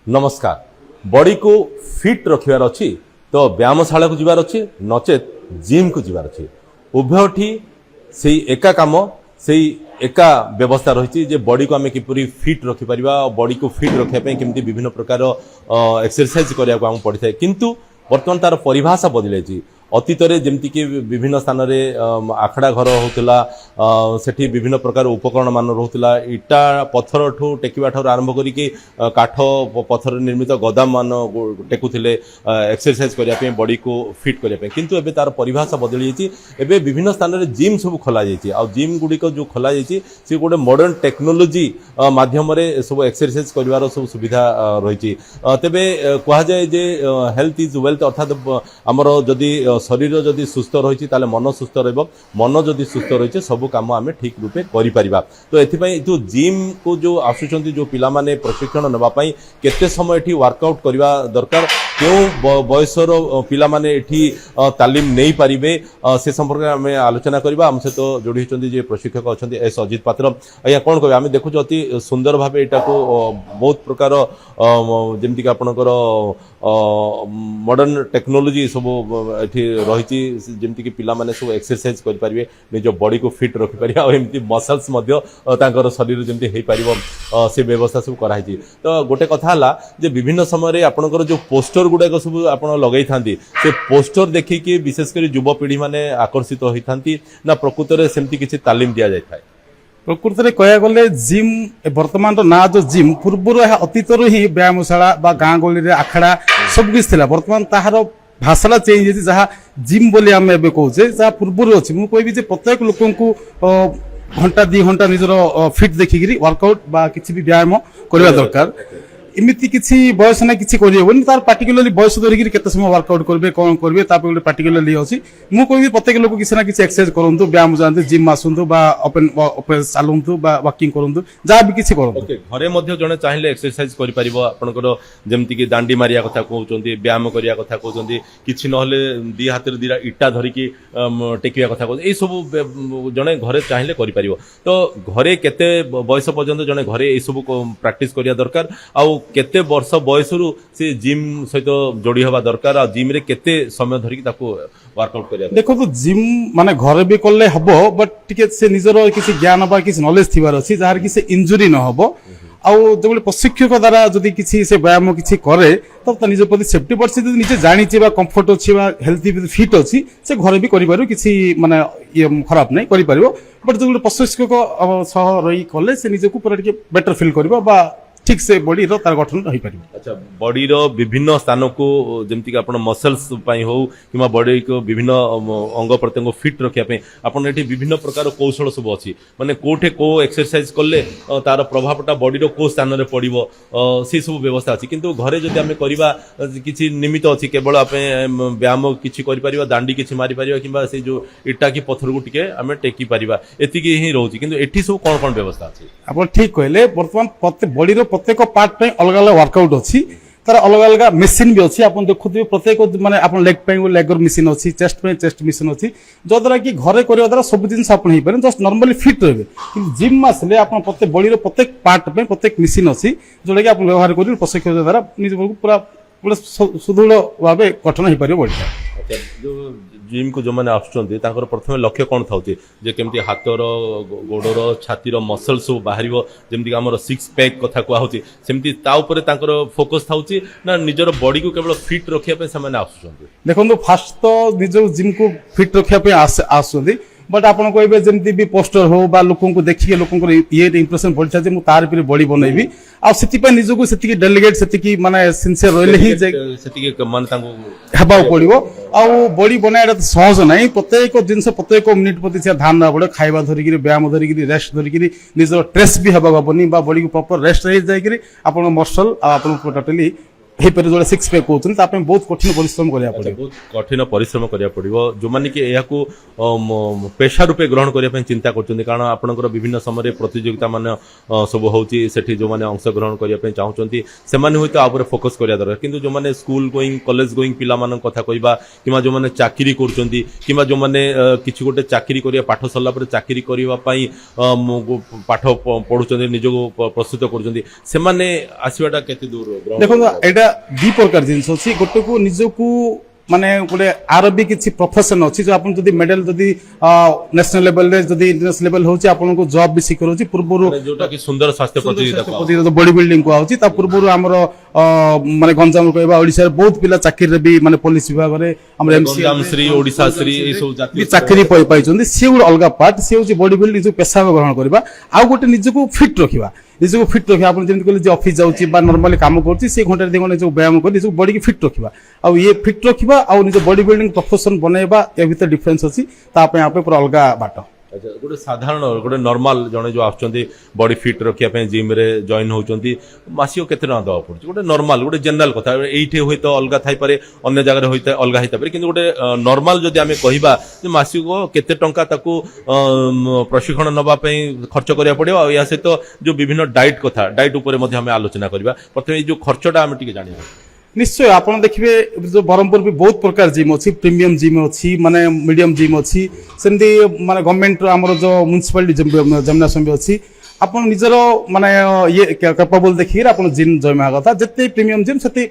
नमस्कार। बॉडी को फिट रखिबार अछि तो व्यायामशाला को जीवार अछि नचेत जिम को जीवार अछि। उभयठी से एका काम से एका व्यवस्था रही जे बॉडी को आम किपरि फिट रखि परिबा बॉडी को फिट रखिया पे केमती विभिन्न प्रकार एक्सरसाइज करिया को हम पड़ी थाए किंतु वर्तमान तार परिभाषा बदल जाइए। अतीत जमती कि विभिन्न स्थान में आखड़ा घर होता सेठी विभिन्न प्रकार उपकरण मान रोला इटा पत्थर ठू टेकिबा ठार आरंभ करके काठ पत्थर निर्मित गदाम मान टेकुले एक्सरसाइज करने बॉडी को फिट करने किंतु एबे तार परिभाषा बदल जाइए। एबे विभिन्न स्थान में जिम सब खोल जाइए आ जिम गुड़िक जो खोल जाइए सी गोटे मॉडर्न टेक्नोलोजी माध्यम सब एक्सरसाइज कर सब सुविधा रही। तेबे कह जाए जे हेल्थ इज वेल्थ अर्थात आमर जदि शरीर जदि सुस्थ रही मन सुस्थ मन जदि सुस्थ रही सब कम आम ठीक रूपे करिपरिबा। तो एथिपाई जो जिम को जो आसुचंती जो पिला माने प्रशिक्षण नबापाई केते समय एठी वर्कआउट करबा दरकार क्यों बयसर पिला माने एठी तालीम नहीं पारिबे से संपर्क में आम आलोचना करबा। हम सहित जोड़ी होचंती जे प्रशिक्षक अछंती एस अजित पात्र या कोन कहबे आम देखु अति सुंदर भाबे एटा को बहुत प्रकार जेमति कि आपनकर मॉडर्न टेक्नोलोजी सब एठी रही जमती कि पिला माने सब एक्सरसाइज करि परिबे निज बॉडी को फिट रखि परिबे आ एमती मसल्स मध्य तांकर शरीर जमती हेई परिबो से व्यवस्था सब कराई। तो गोटे कथा हला जे विभिन्न समय रे आपनकर जो पोस्टर गुडा सब आपण लगई थांती से पोस्टर देखि कि विशेषकर युवपीढ़ी माने आकर्षित होई थांती ना प्रकृत रे सेमती किछि तालीम दिया जाय थाय। प्रकृत में कह गले जिम वर्तमान ना जो जिम पूर्वर अतीत ही व्यायामशाला गाँ गली आखड़ा सब किसी वर्तमान ताहार भाषा चेंज होती जहाँ जिम बोली आम ए कहे जहाँ पूर्वर अच्छी मुझे कहबी प्रत्येक लोक घंटा 2 घंटा निजर फिट देखिकी वर्कआउट बा किसी भी व्यायाम करवा दरकार। इमिति किसी बयस ना किसी करहबनी तार पार्टिकुलरली बयस धरिकी केते समय वर्कआउट करेंगे कौन करेंगे तापर गोटे पार्टिकुलरली अच्छी मुझे कहबी प्रत्येक लोक किसी ना किसी एक्सरसाइज करूँ व्यायाम जाते जिम आसतु ओपन चलतु वाकिंग करूँ जहाँ भी किसी करूँ। घरे मध्य जड़े चाहिए एक्सरसाइज कर जमती कि दांडी मारिया कथा कहते व्यायाम करिया कथा कहते किसी ना दी हाथ दीटा इटा धरिकी टेकिया कथा कहते सब जड़े घरे चाहिए कर। तो घरे केते बयस पर्यंत जड़े घरे ये सब प्राक्टिस करिया दरकार आउ केते वर्ष बयसरू से जिम सहित जोड़ी हवा दरकार आ जिम रे केते समय धरिकी ताको वर्कआउट करिया। देखो तो जिम माने घरे भी करले हबो बट टिके से निजर किसी ज्ञान बा किसी नॉलेज थिबार अछि जार कि से इंजुरी न हबो आउ जो प्रशिक्षक द्वारा जदि किसी से व्यायाम किसी करे तब तो निज प्रति सेफ्टी पड़सी जदि निजे जानिछि बा कंफर्ट अछि बा हेल्थी फिट अछि से घरे भी करि पारो किसी माने ये खराब नहीं करि पारिबो बट जो प्रशिक्षक सह रही कले से निजे को पूरा टिके बेटर फील करबो बा ठीक से बॉडी रो तार गठन रही पारिबो। अच्छा बॉडी रो विभिन्न स्थान को जेमति कि आपण मसल्स पई हो किमा बॉडी को विभिन्न अंग प्रत्यंग फिट रखिया पे आपण एठी विभिन्न प्रकार कौशल सब अछि माने कोठे को एक्सरसाइज करले तार प्रभावटा बॉडी रो को स्थान रे पड़िबो से सब व्यवस्था अछि किंतु घरे जदि हमें करबा किछि निमित्त अछि केवल आपे व्यायाम किछि करि परिबा दांडी किछि मारि परिबा किबा से जो इटा की पत्थर को टिके हमें टेकी परिबा एतिकी ही रहउछि किंतु एठी सब कोन कोन व्यवस्था अछि आपण ठीक कहले वर्तमान प्रत्येक बॉडी रो प्रत्येक पार्ट पे अलग अलग वर्कआउट अच्छी तार अलग अलग मशीन भी अच्छी आप देखुए प्रत्येक माने आप लेग पे लेगर मशीन अच्छी चेस्ट पे चेस्ट मशीन अच्छी जो द्वारा कि घरे करने द्वारा सब जिन आप जस्ट नॉर्मली फिट रहे कि जिम आसले आप प्रत्येक बॉडी रो प्रत्येक पार्ट पे प्रत्येक मशीन अच्छी जोटा कि आप व्यवहार कर प्रशिक्षक द्वारा निज पूरा पूरा सुदृढ़ भाव गठन हो पार बॉडी। जो जिम को जो मैंने आसुचंती तांकर प्रथम लक्ष्य कौन थाउची जे केमती हाथर गोडर छातीर मसल सब बाहर जमती आमर सिक्स पैक कथा कहउची सेमती ता ऊपर तांकर फोकस थाउची ना निजर बॉडी को केवल फिट रखिया पे से आसुचंती। देखो फास्ट तो निज जिम को फिट रखिया पे आसुचंती बट आप कहे जमी भी पोस्टर हो बा लोक देखिए लोक ये इंप्रेशन पड़ता है तार पे बॉडी बनैबी आउ निजक से डेलीगेट से माने सिंसियर रहिले ही माने हेबा पड़ो आउ बॉडी बनाया तो सहज ना प्रत्येक जिनस प्रत्येक मिनिट प्रति से ध्यान देवा पड़े खाଇବା धरिकी व्यायाम धरिकी रेस्ट धरिकी निज स्ट्रेस भी हेबा हेनी बॉडी को प्रॉपर रेस्ट रही जाए आप मसल आपको टोटाली ହେଇପାରେ ଯୋଉଟା ସିକ୍ସ ପ୍ୟାକ୍ କହୁଛନ୍ତି ତା ପାଇଁ ବହୁତ କଠିନ ପରିଶ୍ରମ କରିବାକୁ ପଡ଼ିବ। ବହୁତ କଠିନ ପରିଶ୍ରମ କରିବାକୁ ପଡ଼ିବ ଯେଉଁମାନେ କି ଏହାକୁ ପେଶା ରୂପେ ଗ୍ରହଣ କରିବା ପାଇଁ ଚିନ୍ତା କରୁଛନ୍ତି କାରଣ ଆପଣଙ୍କର ବିଭିନ୍ନ ସମୟରେ ପ୍ରତିଯୋଗିତା ମାନେ ସବୁ ହେଉଛି ସେଠି ଯେଉଁମାନେ ଅଂଶଗ୍ରହଣ କରିବା ପାଇଁ ଚାହୁଁଛନ୍ତି ସେମାନେ ହୁଏତ ଆ ଉପରେ ଫୋକସ୍ କରିବା ଦରକାର କିନ୍ତୁ ଯେଉଁମାନେ ସ୍କୁଲ ଗୋଇଂ କଲେଜ ଗୋଇଂ ପିଲାମାନଙ୍କ କଥା କହିବା କିମ୍ବା ଯେଉଁମାନେ ଚାକିରି କରୁଛନ୍ତି କିମ୍ବା ଯେଉଁମାନେ କିଛି ଗୋଟେ ଚାକିରି କରିବା ପାଠ ସରିଲା ପରେ ଚାକିରି କରିବା ପାଇଁ ପାଠ ପଢ଼ୁଛନ୍ତି ନିଜକୁ ପ୍ରସ୍ତୁତ କରୁଛନ୍ତି ସେମାନେ ଆସିବାଟା କେତେ ଦୂର ଦେଖନ୍ତୁ ଏଇଟା ଦି ପ୍ରକାର ଜିନିଷ ଅଛି ଗୋଟେକୁ ନିଜକୁ ମାନେ ଗୋଟେ ଆର ବି କିଛି ପ୍ରଫେସନ ଅଛି ଯେ ଆପଣ ଯଦି ମେଡାଲ ଯଦି ନ୍ୟାସନାଲ ଲେଭେଲରେ ଯଦି ଇଣ୍ଟରନ୍ୟାସନାଲ ଲେଭେଲ ହଉଛି ଆପଣଙ୍କୁ ଜବ୍ ବି ଶିଖର ହଉଛି ପୂର୍ବରୁ ଯୋଉଟା କି ସୁନ୍ଦର ସ୍ୱାସ୍ଥ୍ୟ ପ୍ରତିଯୋଗିତା ବଡି ବିଲ୍ଡିଂ କୁହାଉଛି ତା ପୂର୍ବରୁ ଆମର ମାନେ ଗଞ୍ଜାମ କହିବା ଓଡ଼ିଶାରେ ବହୁତ ପିଲା ଚାକିରିରେ ବି ମାନେ ପୋଲିସ ବିଭାଗରେ ଆମର ଶ୍ରୀ ଓଡ଼ିଶା ଶ୍ରୀ ଏଇ ସବୁ ଜାତୀୟ ଚାକିରି ପାଇଛନ୍ତି ସିଏ ଗୋଟେ ଅଲଗା ପାର୍ଟ ସିଏ ହଉଛି ବଡି ବିଲ୍ଡିଂ ନିଜକୁ ପେଶା ଗ୍ରହଣ କରିବା ଆଉ ଗୋଟେ ନିଜକୁ ଫିଟ୍ ରଖିବା ନିଜକୁ ଫିଟ୍ ରଖିବା ଆପଣ ଯେମିତି କହିଲେ ଯେ ଅଫିସ ଯାଉଛି ବା ନର୍ମାଲି କାମ କରୁଛି ସେ ଘଣ୍ଟାରେ 2 ଘଣ୍ଟା ନିଜକୁ ବ୍ୟାୟାମ କରି ନିଜକୁ ବଡିକି ଫିଟ୍ ରଖିବା ଆଉ ଇଏ ଫିଟ୍ ରଖିବା ଆଉ ନିଜ ବଡି ବିଲ୍ଡିଂ ପ୍ରଫେସନ ବନେଇବା ଏ ଭିତରେ ଡିଫରେନ୍ସ ଅଛି ତା ପାଇଁ ଆପେ ପୁରା ଅଲଗା ବାଟ। ଆଚ୍ଛା ଗୋଟେ ସାଧାରଣ ଗୋଟେ ନର୍ମାଲ ଜଣେ ଯୋଉ ଆସୁଛନ୍ତି ବଡି ଫିଟ୍ ରଖିବା ପାଇଁ ଜିମ୍ ରେ ଜଏନ୍ ହଉଛନ୍ତି ମାସିକ କେତେ ଟଙ୍କା ଦେବାକୁ ପଡୁଛି ଗୋଟେ ନର୍ମାଲ ଗୋଟେ ଜେନେରାଲ କଥା ଏଇଠି ହୁଏତ ଅଲଗା ଥାଇପାରେ ଅନ୍ୟ ଜାଗାରେ ହୋଇଥାଏ ଅଲଗା ହେଇଥାଇପାରେ କିନ୍ତୁ ଗୋଟେ ନର୍ମାଲ ଯଦି ଆମେ କହିବା ଯେ ମାସିକ କେତେ ଟଙ୍କା ତାକୁ ପ୍ରଶିକ୍ଷଣ ନେବା ପାଇଁ ଖର୍ଚ୍ଚ କରିବାକୁ ପଡ଼ିବ ଆଉ ଏହା ସହିତ ଯୋଉ ବିଭିନ୍ନ ଡାଏଟ୍ କଥା ଡାଏଟ୍ ଉପରେ ମଧ୍ୟ ଆମେ ଆଲୋଚନା କରିବା ପ୍ରଥମେ ଏଇ ଯୋଉ ଖର୍ଚ୍ଚଟା ଆମେ ଟିକେ ଜାଣିବା। ନିଶ୍ଚୟ ଆପଣ ଦେଖିବେ ଯୋଉ ବ୍ରହ୍ମପୁର ବି ବହୁତ ପ୍ରକାର ଜିମ୍ ଅଛି ପ୍ରିମିୟମ ଜିମ୍ ଅଛି ମାନେ ମିଡିୟମ ଜିମ୍ ଅଛି ସେମିତି ମାନେ ଗଭର୍ଣ୍ଣମେଣ୍ଟର ଆମର ଯୋଉ ମ୍ୟୁନିସିପାଲିଟି ଜିମ୍ନାସିୟମ ବି ଅଛି ଆପଣ ନିଜର ମାନେ ଇଏ କ୍ୟାପାବଲ ଦେଖିକି ଆପଣ ଜିମ୍ ଜଏନ୍ ହେବା କଥା ଯେତେ ପ୍ରିମିୟମ ଜିମ୍ ସେତେ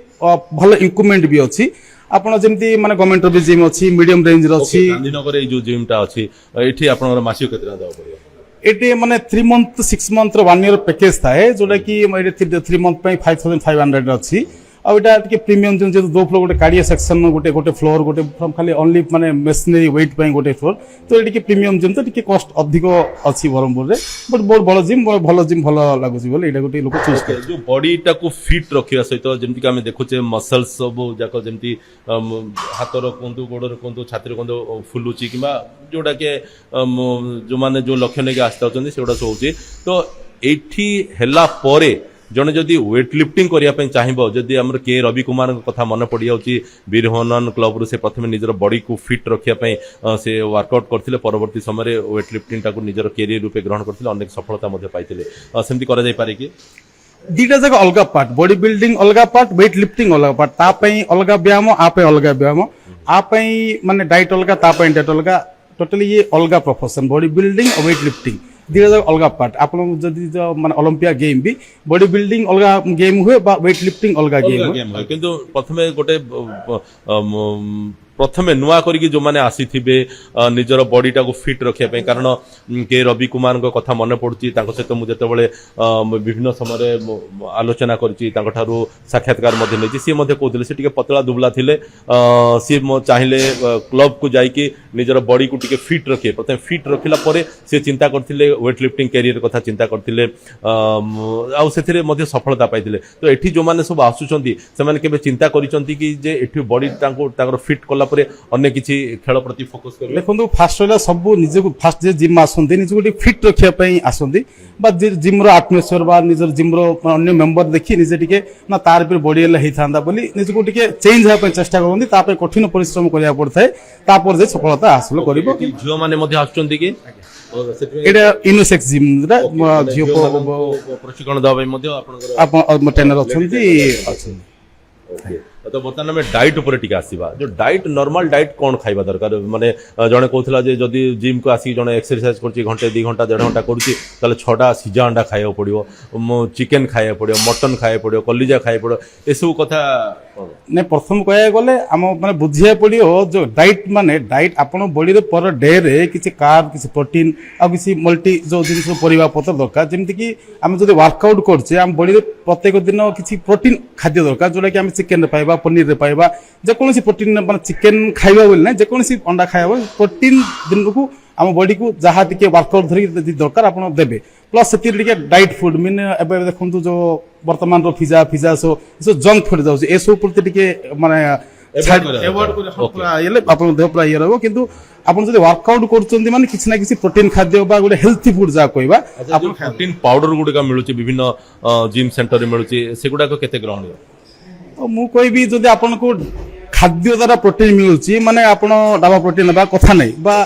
ଭଲ ଇକ୍ୱିପମେଣ୍ଟ ବି ଅଛି ଆପଣ ଯେମିତି ମାନେ ଗଭର୍ଣ୍ଣମେଣ୍ଟର ବି ଜିମ୍ ଅଛି ମିଡିୟମ ରେଞ୍ଜର ଅଛି। ଗାନ୍ଧୀନଗର ଏଇ ଯୋଉ ଜିମ୍ଟା ଅଛି ଏଠି ଆପଣଙ୍କର ମାସିକ କେତେ ଟଙ୍କା ଦେବାକୁ ପଡ଼ିବ? ଏଠି ମାନେ 3 ମନ୍ଥ 6 ମନ୍ଥର 1 ଇୟର ପ୍ୟାକେଜ ଥାଏ ଯୋଉଟା କି 3 ମନ୍ଥ ପାଇଁ 5500 ଅଛି ଆଉ ଏଟା ଟିକେ ପ୍ରିମିୟମ ଯେହେତୁ ଦो ଫ୍ଲୋର ଗୋଟେ କାଡ଼ିଆ ସେକ୍ସନ ଗୋଟେ ଫ୍ଲୋର ଗୋଟେ ଖାଲି ଓନ୍ଲି ମାନେ ମେସିନାରୀ ୱେଟ୍ ପାଇଁ ଗୋଟେ ଫ୍ଲୋର ତ ଏଠି ଟିକେ ପ୍ରିମିୟମ ଜିମ୍ ତ ଟିକେ କଷ୍ଟ ଅଧିକ ଅଛି ବ୍ରହ୍ମପୁରରେ ବଟ୍ ବହୁତ ବଡ଼ ଜିମ୍ ଭଲ ଜିମ୍ ଭଲ ଲାଗୁଛି ବୋଲି ଏଇଟା ଗୋଟେ ଲୋକ ଚୁଜ୍ କରେ। ଯୋଉ ବଡିଟାକୁ ଫିଟ୍ ରଖିବା ସହିତ ଯେମିତିକି ଆମେ ଦେଖୁଛେ ମସଲ୍ସ ସବୁ ଯାକ ଯେମିତି ହାତର କୁହନ୍ତୁ ଗୋଡ଼ର କୁହନ୍ତୁ ଛାତିର କୁହନ୍ତୁ ଫୁଲୁଛି କିମ୍ବା ଯୋଉଟାକି ଯୋଉମାନେ ଯୋଉ ଲକ୍ଷ୍ୟ ନେଇକି ଆସିଥାଉଛନ୍ତି ସେଗୁଡ଼ା ସବୁ ହଉଛି ତ ଏଇଠି ହେଲା ପରେ ଜଣେ ଯଦି ୱେଟ୍ ଲିଫ୍ଟିଂ କରିବା ପାଇଁ ଚାହିଁବ ଯଦି ଆମର କେ ରବି କୁମାରଙ୍କ କଥା ମନେ ପଡ଼ିଯାଉଛି ବୀର ହନନ କ୍ଲବରୁ ସେ ପ୍ରଥମେ ନିଜର ବଡିକୁ ଫିଟ୍ ରଖିବା ପାଇଁ ସେ ୱାର୍କଆଉଟ୍ କରିଥିଲେ ପରବର୍ତ୍ତୀ ସମୟରେ ୱେଟ୍ ଲିଫ୍ଟିଂଟାକୁ ନିଜର କ୍ୟାରିୟର ରୂପେ ଗ୍ରହଣ କରିଥିଲେ ଅନେକ ସଫଳତା ମଧ୍ୟ ପାଇଥିଲେ ସେମିତି କରାଯାଇପାରେ କି? ଦିଟା ଯାକ ଅଲଗା ପାର୍ଟ ବଡି ବିଲ୍ଡିଂ ଅଲଗା ପାର୍ଟ ୱେଟ୍ ଲିଫ୍ଟିଂ ଅଲଗା ପାର୍ଟ ତା ପାଇଁ ଅଲଗା ବ୍ୟାୟାମ ଆ ପାଇଁ ଅଲଗା ବ୍ୟାୟାମ ଆ ପାଇଁ ମାନେ ଡାଏଟ୍ ଅଲଗା ତା ପାଇଁ ଡାଏଟ୍ ଅଲଗା ଟୋଟାଲି ଇଏ ଅଲଗା ପ୍ରଫେସନ ବଡି ବିଲ୍ଡିଂ ଆଉ ୱେଟ୍ ଲିଫ୍ଟିଂ ଦିଟା ଯାକ ଅଲଗା ପାର୍ଟ ଆପଣ ଯଦି ମାନେ ଅଲମ୍ପିଆ ଗେମ୍ ବି ବଡି ବିଲ୍ଡିଂ ଅଲଗା ଗେମ୍ ହୁଏ ବା ୱେଟ୍ ଲିଫ୍ଟିଂ ଅଲଗା ଗେମ୍ ହୁଏ କିନ୍ତୁ ପ୍ରଥମେ ଗୋଟେ ପ୍ରଥମେ ନୂଆ କରିକି ଯୋଉମାନେ ଆସିଥିବେ ନିଜର ବଡିଟାକୁ ଫିଟ୍ ରଖିବା ପାଇଁ କାରଣ କେ ରବି କୁମାରଙ୍କ କଥା ମନେ ପଡୁଛି ତାଙ୍କ ସହିତ ମୁଁ ଯେତେବେଳେ ବିଭିନ୍ନ ସମୟରେ ଆଲୋଚନା କରିଛି ତାଙ୍କଠାରୁ ସାକ୍ଷାତକାର ମଧ୍ୟ ନେଇଛି ସିଏ ମଧ୍ୟ କହୁଥିଲେ ସେ ଟିକେ ପତଳା ଦୁବଳା ଥିଲେ ସିଏ ଚାହିଁଲେ କ୍ଲବକୁ ଯାଇକି ନିଜର ବଡିକୁ ଟିକେ ଫିଟ୍ ରଖିବେ ପ୍ରଥମେ ଫିଟ୍ ରଖିଲା ପରେ ସେ ଚିନ୍ତା କରିଥିଲେ ୱେଟ୍ ଲିଫ୍ଟିଂ କ୍ୟାରିୟର କଥା ଚିନ୍ତା କରିଥିଲେ ଆଉ ସେଥିରେ ମଧ୍ୟ ସଫଳତା ପାଇଥିଲେ ତ ଏଠି ଯୋଉମାନେ ସବୁ ଆସୁଛନ୍ତି ସେମାନେ କେବେ ଚିନ୍ତା କରିଛନ୍ତି କି ଯେ ଏଠି ବଡି ତାଙ୍କର ଫିଟ୍ କଲା ପରେ ଅନ୍ୟ କିଛି ଖେଳ ପ୍ରତି ଫୋକସ୍ କରିବେ? ଦେଖନ୍ତୁ ଫାଷ୍ଟ ହେଲା ସବୁ ନିଜକୁ ଫାଷ୍ଟ ଯେ ଜିମ୍ ଆସନ୍ତି ନିଜକୁ ଟିକେ ଫିଟ୍ ରଖିବା ପାଇଁ ଆସନ୍ତି ବା ଜିମ୍ର ଆଟମୋସ୍ଫିୟର ବା ନିଜର ଜିମ୍ର ଅନ୍ୟ ମେମ୍ବର ଦେଖି ନିଜେ ଟିକେ ନା ତାର ବି ବଡି ହେଲେ ହେଇଥାନ୍ତା ବୋଲି ନିଜକୁ ଟିକେ ଚେଞ୍ଜ ହେବା ପାଇଁ ଚେଷ୍ଟା କରନ୍ତି ତା ପାଇଁ କଠିନ ପରିଶ୍ରମ କରିବାକୁ ପଡିଥାଏ ତାପରେ ଯେ ସଫଳତା ହାସଲ କରିବ। ଝିଅମାନେ ମଧ୍ୟ ଆସୁଛନ୍ତି କି? ଏଇଟା ୟୁନିସେକ୍ସ ଜିମ୍ ଝିଅ ପ୍ରଶିକ୍ଷଣ ଦେବା ପାଇଁ ମଧ୍ୟ ଆପଣଙ୍କର ଟ୍ରେନର ଅଛନ୍ତି। ତ ବର୍ତ୍ତମାନ ଆମେ ଡାଏଟ୍ ଉପରେ ଟିକେ ଆସିବା ଯୋଉ ଡାଏଟ୍ ନର୍ମାଲ ଡାଏଟ୍ କ'ଣ ଖାଇବା ଦରକାର ମାନେ ଜଣେ କହୁଥିଲା ଯେ ଯଦି ଜିମ୍କୁ ଆସିକି ଜଣେ ଏକ୍ସରସାଇଜ କରୁଛି ଘଣ୍ଟେ 2 ଘଣ୍ଟା 1.5 ଘଣ୍ଟା କରୁଛି ତାହେଲେ 6ଟା ସିଝା ଅଣ୍ଡା ଖାଇବାକୁ ପଡ଼ିବ ଚିକେନ୍ ଖାଇବାକୁ ପଡ଼ିବ ମଟନ୍ ଖାଇବାକୁ ପଡ଼ିବ କଲିଜା ଖାଇବାକୁ ପଡ଼ିବ ଏସବୁ କଥା ନାଇଁ ପ୍ରଥମ କହିବାକୁ ଗଲେ ଆମ ମାନେ ବୁଝିବାକୁ ପଡ଼ିବ ଯୋଉ ଡାଏଟ୍ ମାନେ ଡାଏଟ୍ ଆପଣ ବଡିରେ ପର ଡେରେ କିଛି କାର୍ବ କିଛି ପ୍ରୋଟିନ୍ ଆଉ କିଛି ମଲ୍ଟି ଯୋଉ ଜିନିଷ ପରିବା ପତ୍ର ଦରକାର ଯେମିତିକି ଆମେ ଯଦି ୱାର୍କଆଉଟ୍ କରୁଛେ ଆମ ବଡିରେ ପ୍ରତ୍ୟେକ ଦିନ କିଛି ପ୍ରୋଟିନ୍ ଖାଦ୍ୟ ଦରକାର ଯୋଉଟାକି ଆମେ ଚିକେନରେ ପାଇବା ପନିରରେ ପାଇବା ଯେକୌଣସି ପ୍ରୋଟିନ୍ ମାନେ ଚିକେନ୍ ଖାଇବା ବୋଲି ନାହିଁ ଯେକୌଣସି ଅଣ୍ଡା ଖାଇବା ପ୍ରୋଟିନ୍ ଦିନକୁ ଆମ ବଡିକୁ ଯାହା ଟିକେ ୱାର୍କଆଉଟ୍ ଧରିକି ଯଦି ଦରକାର ଆପଣ ଦେବେ ପ୍ଲସ୍ ସେଥିରେ ଟିକେ ଡାଏଟ୍ ଫୁଡ୍ ମିନ୍ ଏବେ ଦେଖନ୍ତୁ ଯୋଉ ବର୍ତ୍ତମାନର ପିଜା ସବୁ ଜଙ୍କ ଫୁଡ୍ ଯାଉଛି ଏସବୁ ପ୍ରତି ଟିକେ ମାନେ ଆପଣଙ୍କ ଦେହ ପୁରା ଇଏ ରହିବ କିନ୍ତୁ ଆପଣ ଯଦି ୱାର୍କଆଉଟ୍ କରୁଛନ୍ତି ମାନେ କିଛି ନା କିଛି ପ୍ରୋଟିନ୍ ଖାଦ୍ୟ ବା ଗୋଟେ ହେଲ୍ଥି ଫୁଡ୍ ଯାହା କହିବା ଆପଣ ପ୍ରୋଟିନ୍ ପାଉଡର ଗୁଡିକ ମିଳୁଛି ବିଭିନ୍ନ ଜିମ୍ ସେଣ୍ଟରରେ ମିଳୁଛି ସେଗୁଡାକ କେତେ ଗ୍ରହଣୀୟ? ତ ମୁଁ କହିବି ଯଦି ଆପଣଙ୍କୁ ଖାଦ୍ୟ ଦ୍ୱାରା ପ୍ରୋଟିନ୍ ମିଳୁଛି ମାନେ ଆପଣ ଡାବା ପ୍ରୋଟିନ୍ ନେବା କଥା ନାହିଁ ବା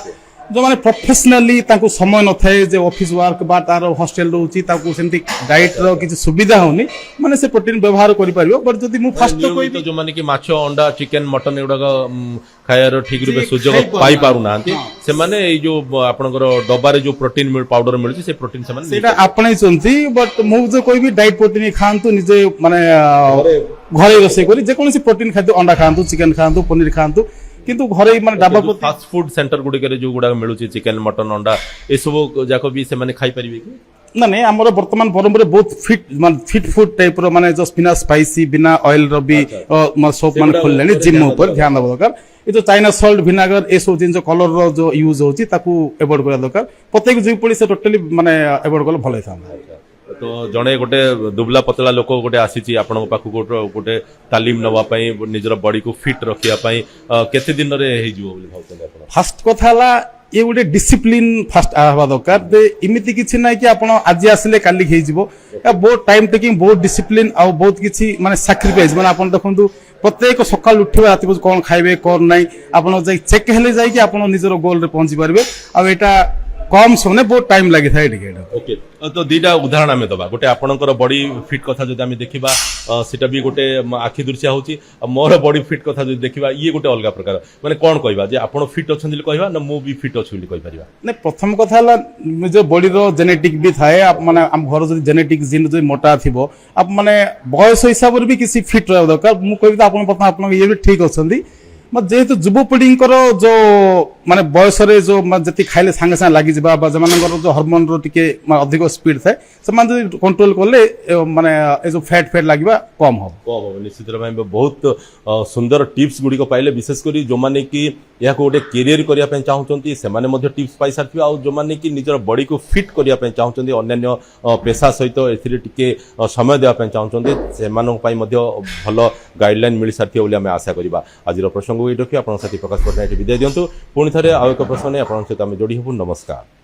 ଯେଉଁମାନେ ପ୍ରଫେସନାଲି ତାଙ୍କୁ ସମୟ ନଥାଏ ଯେ ଅଫିସ୍ ୱାର୍କ ବା ତାର ହଷ୍ଟେଲ ରହୁଛି ତାକୁ ସେମିତି ଡାଏଟ୍ର କିଛି ସୁବିଧା ହେଉନି ମାନେ ସେ ପ୍ରୋଟିନ୍ ବ୍ୟବହାର କରିପାରିବ ବଟ୍ ଯଦି ମୁଁ ଫାଷ୍ଟ କହିବି ଯୋଉମାନେ କି ମାଛ ଅଣ୍ଡା ଚିକେନ ମଟନ ଏଗୁଡାକ ଖାଇବାର ଠିକ ରୂପେ ସୁଯୋଗ ପାଇ ପାରୁନାହାନ୍ତି ସେମାନେ ଏଇ ଯୋଉ ଆପଣଙ୍କର ଡବାରେ ଯୋଉ ପ୍ରୋଟିନ ପାଉଡର ମିଳୁଛି ସେ ପ୍ରୋଟିନ ସେମାନେ ସେଇଟା ଆପଣେଇଛନ୍ତି ବଟ୍ ମୁଁ ଯୋଉ କହିବି ଡାଏଟ୍ ପ୍ରୋଟିନ୍ ଖାଆନ୍ତୁ ନିଜେ ମାନେ ଘରେ ରୋଷେଇ କରି ଯେକୌଣସି ପ୍ରୋଟିନ୍ ଖାଦ୍ୟ ଅଣ୍ଡା ଖାଆନ୍ତୁ ଚିକେନ ଖାଆନ୍ତୁ ପନିର ଖାଆନ୍ତୁ କିନ୍ତୁ ଘରେ ମାନେ ଡାବା ଫାଷ୍ଟ ଫୁଡ ସେଣ୍ଟର ଗୁଡିକରେ ଯୋଉ ଗୁଡାକ ମିଳୁଛି ଚିକେନ ମଟନ ଅଣ୍ଡା ଏସବୁ ଯାକ ବି ସେମାନେ ଖାଇପାରିବେ କି ନା ନାଇଁ ଆମର ବର୍ତ୍ତମାନ ବ୍ରହ୍ମପୁରରେ ବହୁତ ଫିଟ୍ ମାନେ ଫିଟ୍ ଫୁଡ୍ ଟାଇପର ମାନେ ଜଷ୍ଟ ବିନା ସ୍ପାଇସି ବିନା ଅଏଲର ବି ସୋପ ମାନେ ଖୋଲିଲେଣି ଜିମ୍ ଉପରେ ଧ୍ୟାନ ଦେବା ଦରକାର ଏ ଯୋଉ ଚାଇନା ସଲ୍ଟ ଭିନାଗର ଏସବୁ ଜିନିଷ କଲରର ଯୋଉ ୟୁଜ୍ ହଉଛି ତାକୁ ଏଭଏଡ୍ କରିବା ଦରକାର ପ୍ରତ୍ୟେକ ଯୁବପିଢ଼ି ସେ ଟୋଟାଲି ମାନେ ଏଭଏଡ୍ କଲେ ଭଲ ହେଇଥାନ୍ତା ତ ଜଣେ ଗୋଟେ ଦୁବଲା ପତଳା ଲୋକ ଗୋଟେ ଆସିଛି ଆପଣଙ୍କ ପାଖକୁ ଗୋଟେ ତାଲିମ ନେବା ପାଇଁ ନିଜର ବଡିକୁ ଫିଟ୍ ରଖିବା ପାଇଁ କେତେ ଦିନରେ ହେଇଯିବ ବୋଲି ଭାବୁଛନ୍ତି ଆପଣ ଫାଷ୍ଟ କଥା ହେଲା ଏ ଗୋଟେ ଡିସିପ୍ଲିନ୍ ଫାଷ୍ଟ ହେବା ଦରକାର ଯେ ଏମିତି କିଛି ନାହିଁ କି ଆପଣ ଆଜି ଆସିଲେ କାଲି ହେଇଯିବ ବହୁତ ଟାଇମ୍ ଟେକିଂ ବହୁତ ଡିସିପ୍ଲିନ୍ ଆଉ ବହୁତ କିଛି ମାନେ ସାକ୍ରିଫାଇସ୍ ମାନେ ଆପଣ ଦେଖନ୍ତୁ ପ୍ରତ୍ୟେକ ସକାଳୁ ଉଠିବା ରାତି କ'ଣ ଖାଇବେ କ'ଣ ନାହିଁ ଆପଣ ଯାଇ ଚେକ୍ ହେଲେ ଯାଇକି ଆପଣ ନିଜର ଗୋଲ୍ରେ ପହଞ୍ଚି ପାରିବେ ଆଉ ଏଇଟା କମ୍ ସମୟରେ ବହୁତ ଟାଇମ୍ ଲାଗିଥାଏ ଟିକେ ଓକେ ତ ଦିଟା ଉଦାହରଣ ଆମେ ଦବା ଗୋଟେ ଆପଣଙ୍କର ବଡି ଫିଟ୍ କଥା ଯଦି ଆମେ ଦେଖିବା ସେଟା ବି ଗୋଟେ ଆଖି ଦୃଶ୍ୟ ହଉଛି ଆଉ ମୋର ବଡି ଫିଟ୍ କଥା ଯଦି ଦେଖିବା ଇଏ ଗୋଟେ ଅଲଗା ପ୍ରକାର ମାନେ କ'ଣ କହିବା ଯେ ଆପଣ ଫିଟ୍ ଅଛନ୍ତି ବୋଲି କହିବା ନା ମୁଁ ବି ଫିଟ୍ ଅଛି ବୋଲି କହିପାରିବା ନାଇଁ ପ୍ରଥମ କଥା ହେଲା ନିଜ ବଡିର ଜେନେଟିକ୍ ବି ଥାଏ ମାନେ ଆମ ଘର ଯଦି ଜେନେଟିକ୍ ଜିନ୍ ଯଦି ମୋଟା ଥିବ ମାନେ ବୟସ ହିସାବରେ ବି କିଛି ଫିଟ୍ ରହିବା ଦରକାର ମୁଁ କହିବି ତ ଆପଣ ପ୍ରଥମେ ଆପଣଙ୍କ ଇଏ ବି ଠିକ୍ ଅଛନ୍ତି ଯେହେତୁ ଯୁବପିଢ଼ିଙ୍କର ଯୋଉ ମାନେ ବୟସରେ ଯୋଉ ଯେତିକି ଖାଇଲେ ସାଙ୍ଗେ ସାଙ୍ଗେ ଲାଗିଯିବା ବା ସେମାନଙ୍କର ଯୋଉ ହରମୋନର ଟିକେ ଅଧିକ ସ୍ପିଡ୍ ଥାଏ ସେମାନେ ଯଦି କଣ୍ଟ୍ରୋଲ କଲେ ମାନେ ଏ ଯୋଉ ଫ୍ୟାଟ୍ ଲାଗିବା କମ୍ ହବ ନିଶ୍ଚିତ ଭାବେ ବହୁତ ସୁନ୍ଦର ଟିପ୍ସ ଗୁଡିକ ପାଇଲେ ବିଶେଷ କରି ଯୋଉମାନେ କି ଏହାକୁ ଗୋଟେ କ୍ୟାରିୟର କରିବା ପାଇଁ ଚାହୁଁଛନ୍ତି ସେମାନେ ମଧ୍ୟ ଟିପ୍ସ ପାଇସାରିଥିବେ ଆଉ ଯୋଉମାନେ କି ନିଜର ବଡିକୁ ଫିଟ୍ କରିବା ପାଇଁ ଚାହୁଁଛନ୍ତି ଅନ୍ୟାନ୍ୟ ପେଶା ସହିତ ଏଥିରେ ଟିକେ ସମୟ ଦେବା ପାଇଁ ଚାହୁଁଛନ୍ତି ସେମାନଙ୍କ ପାଇଁ ମଧ୍ୟ ଭଲ ଗାଇଡଲାଇନ୍ ମିଳିସାରିଥିବ ବୋଲି ଆମେ ଆଶା କରିବା ଆଜିର ପ୍ରସଙ୍ଗ ଏଇଠି ରଖି ଆପଣଙ୍କ ସାଥୀ ପ୍ରକାଶ ପଟ୍ଟନାୟକ ବିଦାୟ ଦିଅନ୍ତୁ ପୁଣି ଥରେ ଆଉ ଏକ ପ୍ରଶ୍ନ ନେଇ ଆପଣଙ୍କ ସହିତ ଆମେ ଯୋଡ଼ି ହେବୁ ନମସ୍କାର।